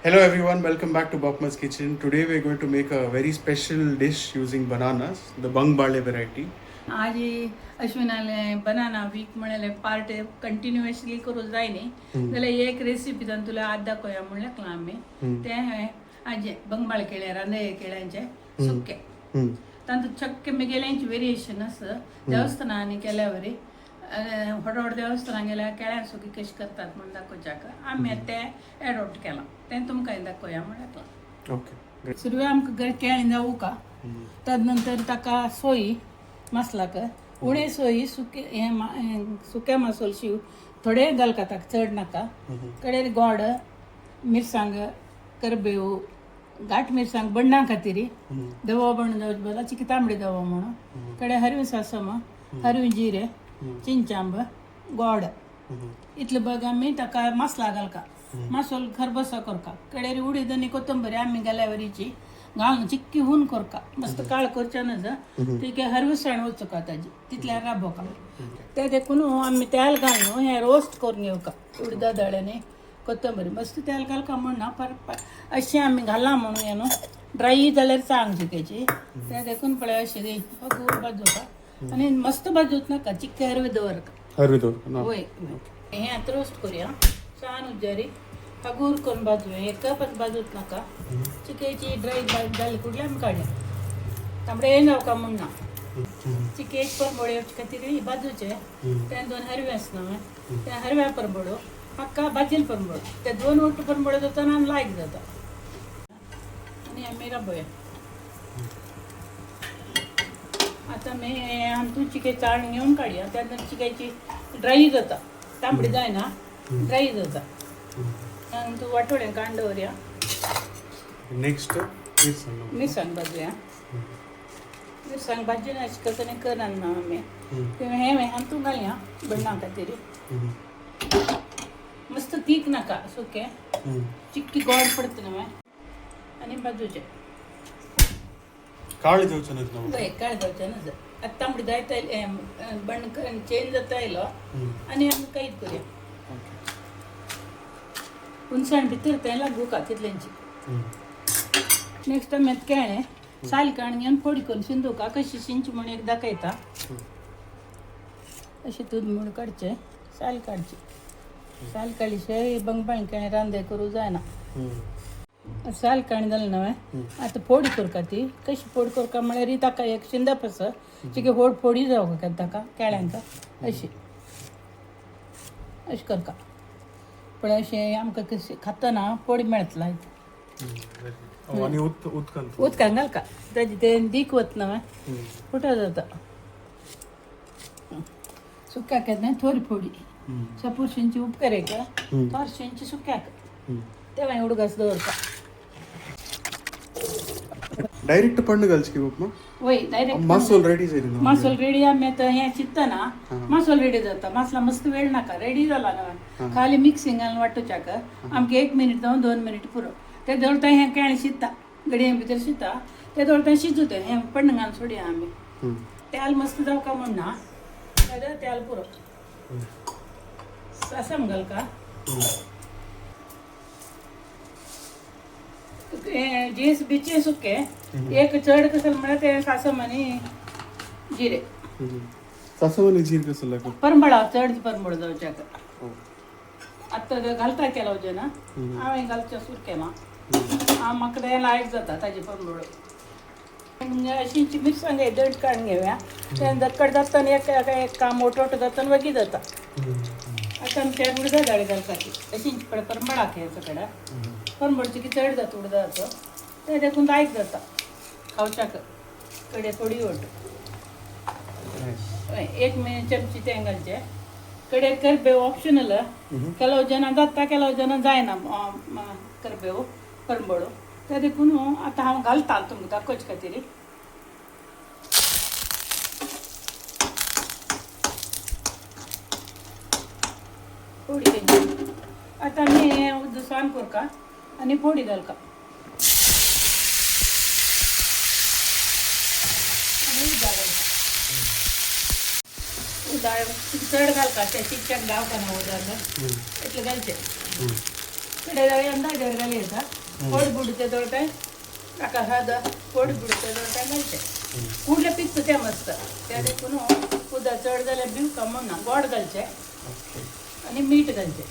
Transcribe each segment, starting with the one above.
Hello everyone, welcome back to Bapma's Kitchen. Today we're going to make a very special dish using bananas, the bang bale variety. आज अश्विनाले banana weak म्हणाले part continuously करू जायनी जाल्यार एक recipe तुला आज दाखोया म्हणल्यार आमी ते आज बंगबाळ केळे रांदे केळ्यांचे सुके तांतूं चक्के मेगेल्यांची वेरिएशन आसा देवस्थानांनी केल्या वरी व्हड व्हड देवस्थानां गेल्यार केळ्यां सुकी कशी करतात म्हणून दाखोवच्याक आमी ते एडॉप्ट केलां तें तुमकां दाखोया म्हणल्यार ओके. सुरवें आमकां केळीं जावू का ताजे नंतर ताका सोयी मसालाक उणे सोयी सुक्या मसालशी थोडे घालता ताका चड नाका कडेन गोड मिरसांग करबेव घाट मिरसांग बण्णां खातीर दवो बण जावचे बदला चिकी तांबडी दवो म्हणून कडेन हरवी सासम हरवी जिरे चिंचांब गोड इतले बघ आमी ताका मसाला घालका मसालो खरबसा करका कडेन उडीद आनी कोथंबरी आमी गेल्यावरीची घालून चिक्की हून करका मस्त काळ करचे नज ती हरवसाण वचका ताजी तितल्या राबोका ते देखून आमी तेल घालून हे रोस्ट करून घेवका उडदा दळ्याने कोथंबरी मस्त तेल घालका म्हणना पर अशें आमी घाला म्हणून हे न्हू ड्राय जाल्यार सांग चिकेची ते देखून पळय अशें दी गोड भाजोवका आनी मस्त भाजूच नाका चिक्के हरवे दवरका वय हे आतां रोस्ट करुया सान उज्जारी हगूर करून भाजूया एक कपच भाजूच नाका चिकेची ड्राय जाली कुठल्या आमी काडया तांबडे हे जावका म्हणना चिकेक परबोळे खातीर भाजूचे ते दोन हरवे आसना त्या हरव्या परबोळो म्हाका भाजील परबोळ ते दोन वट परबोळे जाता आनी लायक जाता आनी आमी राबोया आतां आमी तूं चिके चाळून घेवन काडया त्या चिकेची ड्राय जाता तांबडी जायना ड्राय जाता तू वाटोळें कांड दवरया नेक्स्ट मिरसांग भाजूया मिरसांग भाजून अशें कसो करना ना आमी हे तूं घालया बण्णां खातीर मस्त तीक नाका सुकें चिक्की गोड पडटा न्हय आनी भाजूचें काळ जावचें ना हय काळ जावचें ना आतां तांबडी जायता बण्ण चेंज जाता आयलो आनी आमी कैद करुया उंचण भितर तें लागू का तितल्यांची नेक्स्ट आमी केळें साल काण घेवन फोडी करून शिंदूका कशी शिंची म्हणून एक दाखयता अशें दूद म्हूण काडचें साल काडची साल काडली शिवाय बंगबाळी केळें रांदे करूं जायना साल काणी जालें न्हय आतां फोडी करता ती कशी फोड करता म्हळ्यार ताका एक शिंदप आसा चिके फोडी जावं ताका केळ्यांका अशी अशें करता पण अशें आमकां कशें खातना पोडी मेळटला उदकान घालका ताजी तें दीक वत न्हय फुटा जाता सुक्याक येता थोडी फोडी सपोज शिंची उपकारेका थोर शिंची सुक्याक तेव्हा उडगास दवरता डायरेक्ट पंड घालची की उपमा वय डायरेक्ट मसालो रेडी जाली मसालो रेडी आमी आतां हें चित्तना मसालो रेडी जाता मसाला मस्त वेळ नाका रेडी जाला न्हय खाली मिक्सिंग घालून वांटूच्याक आमकां 1 मिनीट जावन 2 मिनीट पुरो ते दवरता हें केळें शिजता गडये भितर शिजता ते दवरता शिजू तें हें पण्ण घालून सोडया आमी तेल मस्त जावका म्हणना तेल पुरो सासम घालका जीस बिचे सुके एक चड कसं म्हळ्यार ते सासम आनी जिरे सासम आनी जीर कसो लागता परंबळा चड परंबळ जावच्याक आतां घालता केला वजे ना हांवें घालचें सूर केलां म्हाका तें लायक जाता ताजे परंबळ अशींची मिरसांग दंड काडून घेवया तें दक्कड जाता आनी एक काम मोठो जाता आनी वगी जाता आतां आमच्या उडदा दाळी घालता ती अशींच परंबळाक हे सगळ्या परंबळची की चड जाता उडदाचो ते देखून लायक जाता खावच्याक कडे थोडी वट 1 चमची तें घालचें कडेन करबेव ऑप्शनल केलो जाणां जाता केलो जाणां जायना करबेव परंबळो ते देखून आतां हांव घालता तुमकां दाखोवचे खातीर फोडी तेंची आतां आमी हें दुसवान करका आनी फोडी घालका उदाळ चड घालता ते चिकच्याक गावता ना उदाळ एटले घालचे कडे जाळी अंदाज घाली येता पोट बुडते दळटाय ताका हळद पोट बुडते दळटाय घालचे कुडले पिकता ते मस्त त्या देखून उदक चड जाल्यार बी कमना गोड घालचे आनी मीठ घालचे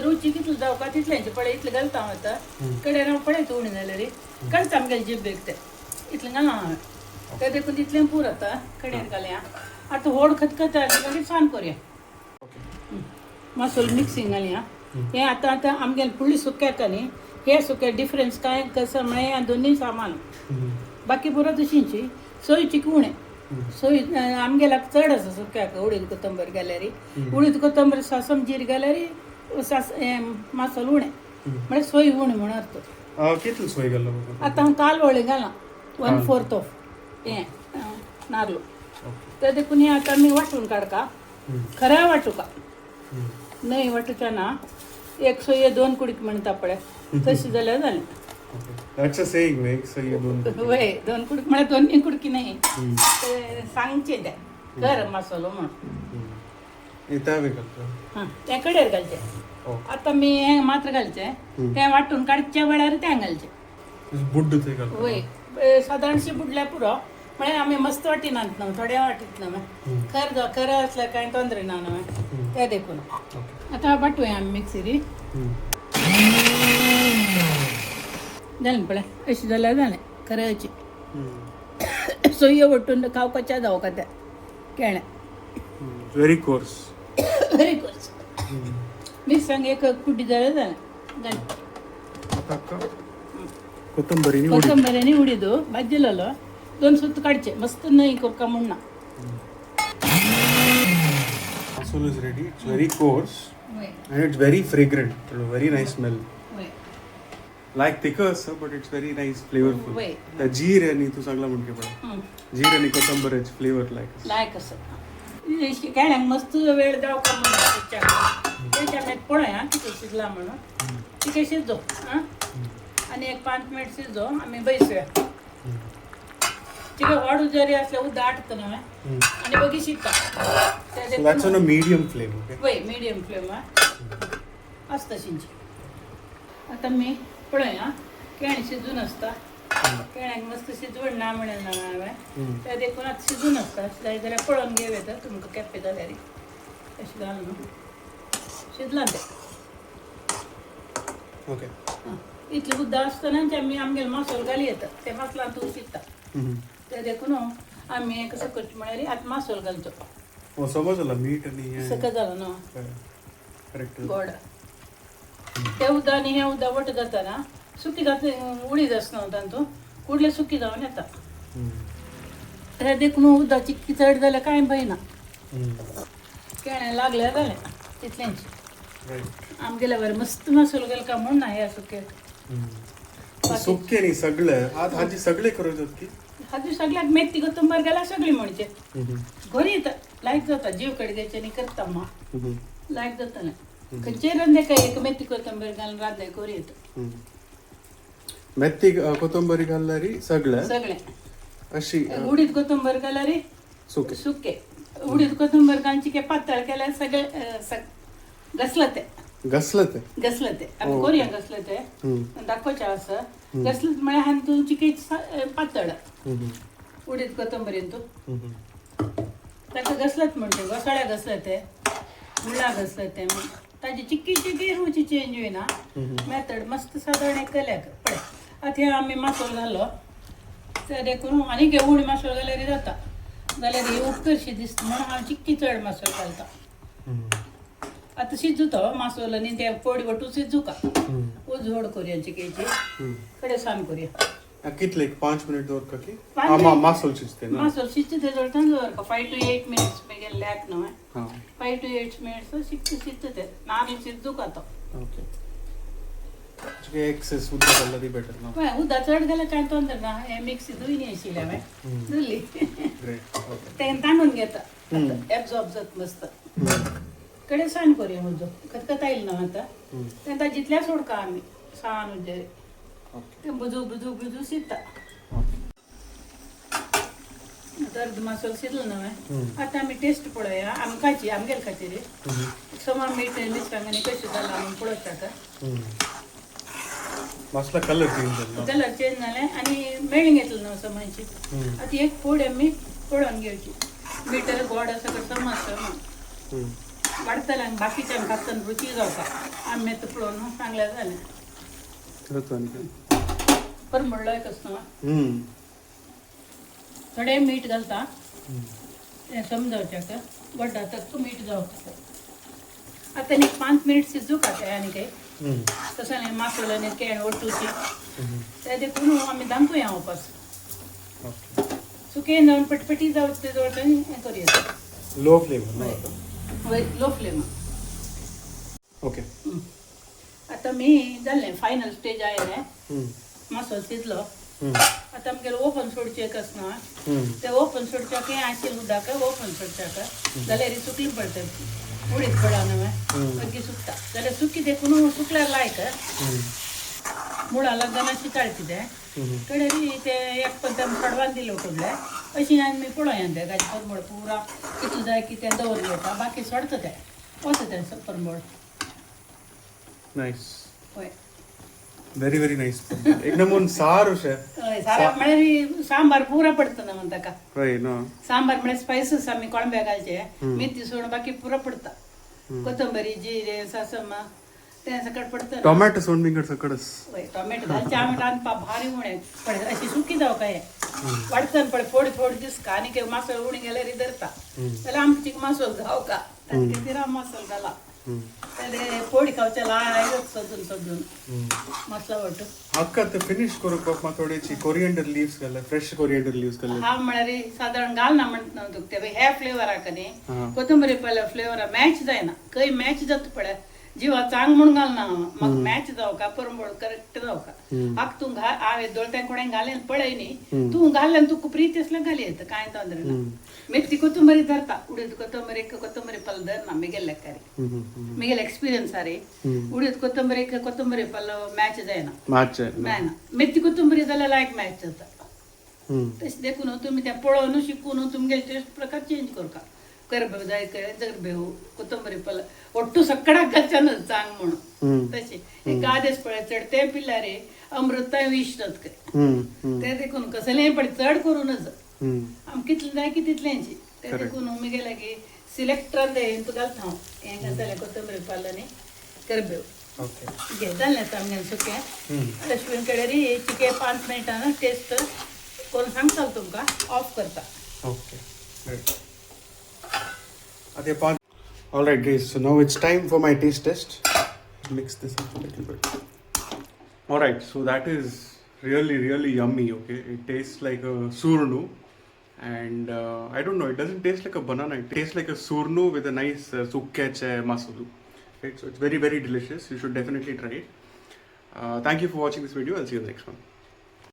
रुची कितली जावका तितल्यांचे पळय इतलें घालता हांव आतां कडेन हांव पळयता उणी जाल्यार काडटा आमगेले जिब्बेक ते इतलें घाला हांवें ते देखून तितलें पूर आतां कडेन घालया आतां व्हड खतखत मागीर सान करुया मसालो मिक्सिंग घालया हे आतां आमगेले फुडली सुक्याक न्ही हे सुक्याक डिफरन्स काय कसं म्हळ्यार ह्या दोनूय सामान बाकी पुरो तशींची सोयची उणें सोय आमगेल्याक चड आसा सुक्याक उडीद कोथंबीर घाल्यार उडीद कोथंबीर सासम जीर घाल्यार मसालो उणें म्हळ्यार सोय उणें म्हणून अर्थ कितली सोय घालता आतां हांव कालवळी घालां 1/4 ऑफ हें नारलो ते देखून हें आतां आमी वांटून काडका खऱ्या वांटुका न्हय वांटुच्या ना एक सोय 2 कुडीक म्हणटा पळय तशी जाल्यार जालें अच्छा सेइंग एक सही दोन वय 2 कुडीक म्हळ्यार 2 कुडकी न्हय ते सांगचे ते कर मसालो म्हणून येता बी घालता हां ते कडेर घालचे आतां मी हें मात्र घालचें तें वांटून काडच्या वेळार तें घालचें बुड्ड ते घालता वय सादारणशी बुडल्यार पुरो म्हळ्यार आमी मस्त वाटिनात न्हू थोड्या वाटीत न्हू खर आसल्यार कांय तोंदरे ना न्हू ते देखून आतां वाटूया आमी मिक्सिरी जालें पळय अशें जाल्यार जालें खऱ्याची सोयो वटून खावपाच्या जावका त्या केळ्या व्हेरी कोर्स व्हेरी कोर्स मिक्सांग एक कुड्डी जाल्यार जालें जालें कोथंबरीनी उडीद भाजलेलो 2 सुत्त काडचे मस्त न्हय करका म्हणना Masala is ready. It's very coarse and it's very fragrant. Very nice smell. Like thicker, sir, but it's very nice, flavorful. The jeer आणि तू सांगला म्हणके पडा. जीर आणि कोथंबरीच फ्लेवर लायक असं. केळ्यांक मस्त वेळ जावका म्हणून त्याच्या मीठ पळया किती शिजला म्हणून तिके शिजो आणि एक 5 मिनिट शिजो आम्ही बैसूया तिके व्हड जरी असल्या उद्दा आटत न्हू आणि बगी शिजता So that's on a medium flame, okay? वय मिडियम फ्लेम असता शिंची आता मी पळया केळी शिजून असता केळ्यांक मस्त शिजवण ना म्हणें ना हांवें ते देखून आतां शिजून आसता जाय जाल्यार पळोवन घेवया तर तुमकां केपें जाल्यार अशें घालून शिजलां तें Okay. इतलें उद्दा आसतना आमी आमगेलो मसालो घाली येता ते मसलान तूं शिजता ते देखून आमी हें कसं करचें म्हळ्यार आतां मसालो घालचो समजला मीठ आणि सकत जालो न्हू करेक्ट गोड ते उदक आनी हें उदक वट जाता सुकी जाता उडीद आसना तातूंत कुडले सुकी जावन येता ते देखून उदक चिक्की चड जाल्यार कांय भंय ना केळें लागल्यार जालें तितलेंच आमगेल्या बरें मस्त मसालो घालका म्हूण ना ह्या सुक्याक सुक्के न्ही सगळे आत हाजी सगळे करतात की हाजी सगळ्याक मेथी कोथंबीर घाला सगळी म्हणचे घरी येता लायक जाता जीव कडग्याचे न्ही करता मा लायक जातालें खंयचेय रंदे काय एक मेथी कोथंबीर घालून रांदले घरी येता मेथी कोथंबरी घालल्यारी सगळे अशी उडीद कोथंबीर घाल्यारी सुके उडीद कोथंबीर घालची की पातळ केल्यार सगळे घसलं ते आमी करूया घसलं ते दाखोवचें आसा घसलं म्हळ्यार हांवें तुमची केक पातळ उडीद कोथंबरीन तूं ताका घसलत म्हणटे घोसाळ्या घसले ते मुळा घसले ते ताजी चिक्की रुची चेंज होईना मेथड मस्त सादारण केल्याक पळय आतां हे आमी मसालो घालो ते देखून आनी उडी मसालो घाल्यार जाता जाल्यार ही उपकरशी दिसता म्हणून हांव चिक्की चड मसालो घालता आतां शिजू तो मसालो आनी ते पोडी वटू शिजू का उजवड करूया चिकेची कडे सान करूया कितले 5 मिनिट दवरका की मसालो शिजते ना मसालो शिजते ते दवरता दवरका 5 to 8 minutes मेगेन लॅक न्हू 5 to 8 minutes शिजते ते नारळ शिजू का तो ओके एक्सेस उदक घालल्यार ती बेटर ना पळय उदक चड घाल्यार कांय तोंदर ना हे मिक्सी धुयनी आशिल्ले हांवें धुल्ली तें तांदून घेता एब्झॉर्ब जाता मस्त कडे सान करूया म्हजो खतखत आयली न्हू आतां तें ताजितल्या सोडका आमी सान उज्जे तें बुजू शिजता तर मसाला शिजलं नव्हे आता आम्ही टेस्ट पळोवया आमकाची आमगेल खातीर समा मीठ मिरसांग आनी कशें जालां म्हणून पळोवचें आतां मसाला कलर चेंज झाला कलर चेंज जालें आनी मेळून घेतलं न्हू समाची आतां एक फोड आमी पळोवन घेवची मीठ गोड आसा कर समज वाडटलें आनी बाकीच्यांक खातना रुची जावपा आमी आतां पळोवन सांगल्यार जालें परमळ्ळो एकच न्हू थोडें मीठ घालता तें समजावच्याक वड्डा तक मीठ जावपाक आतां एक 5 मिनिट शिजू खाते आनी काही तसं नाही मसाल्याने कॅन ओटूची ते देखून आम्ही दामपूया वापस सुके जाऊन पटपटी जाऊ ते जवळ हे करूया low flame low flame okay आता मी जाल्लें फायनल स्टेज आयलें मसालो शिजलो आता आमगेर ओपन सोडचें कसना ते ओपन सोडच्याक आशिल्लें उदक ओपन सोडच्याक जाल्यार ही सुकली पडटली उडीद पडा नव्हे अगदी सुकता जाल्यार सुकी देखून सुकल्यार लायक मुळा लग्न शिकाळची ते कडे ते एक पद्दम कडवान दिलो कडले अशी आमी पळोवया ते गाडी परमळ पुरा कितले जाय कितें दवरले वता बाकी सोडता ते वता ते परमळ नाइस होय वेरी वेरी नाइस एकदम सार अशें हय सारा म्हळ्यार सांबार पुरा पडता ना म्हणटा का हय नो सांबार म्हळ्यार स्पायसीस आमी कोळंब्या घालचे मेथी सोडून बाकी पुरा पडता कोथंबरी जिरे सासमा ते सकट पडता टोमॅटो सोडून बिंगड सकटच हय टोमॅटो घालचे आमी रांदपा भारी उणें पळय अशी सुकी जावं काय वाडटन पळय फोड फोड दिसता आनी ते मसालो उणी गेल्यार धरता जाल्यार आमची मसालो जाव का कितें मसालो घाला ते पोडी खावचे लायक सजून सजून मसाला वाटू अक्का ते फिनिश करपाक मा थोडीशी कोरिएंडर लीव्स घाला फ्रेश कोरिएंडर लीव्स घाला हा म्हळ्यार साधारण घालना म्हणटा तुका ते ह्या फ्लेवराक न्ही कोथंबरी पळय फ्लेवरा मॅच जायना खंय मॅच जाता पळय जिवा चांग म्हणून घालना म्हाका मॅच जावका परमळ करेक्ट जावका हाक तूं हांवें दोळत्यां कोणें घालें पळय न्ही तूं घालें तुका प्रीत असलें घाली येता कांय तोंदरे ना मेथी कोथंबरी धरता उडीद कोथंबरी पल्ल धरना मिगेल कारी मिगेल एक्सपिरियन्स रे उडीद कोथंबरी पल्ल मॅच जायना जायना मेथी कोथंबरी जाल्यार लायक मॅच जाता तशें देखून तुमी तें पळोवन शिकून तुमगे टेस्ट प्रकार चेंज करता करबेव जाय जरबेव कोथंबरी पल्ल ಒಟ್ಟು ಸಕ್ಕಡಾಗ ಕಲ್ಚನ चांग म्हणून तशें एक आदेश पळय चड ते पिल्यार अमृता विश जातके ते देखून कसलें पण चड करूं नज आम कितलें जाय की तितलेंची ते देखून उमी गेले की सिलेक्टर दे तूं घालता हांव हें घालतलें कोथंबरी पल्ल आनी करबेव घे जालें सामकें सुकें अश्विन कडेन चिके 5 मिनटान टेस्ट करून सांगता तुमकां ऑफ करता ओके आते 5 All right guys, so now it's time for my taste test. Mix this up a little bit. All right, so that is really yummy. Okay, it tastes like a surnu, and I don't know, it doesn't taste like a banana. It tastes like a surnu with a nice sukkeche masalu. Right, so it's very delicious. You should definitely try it. Thank you for watching this video. I'll see you in the next one.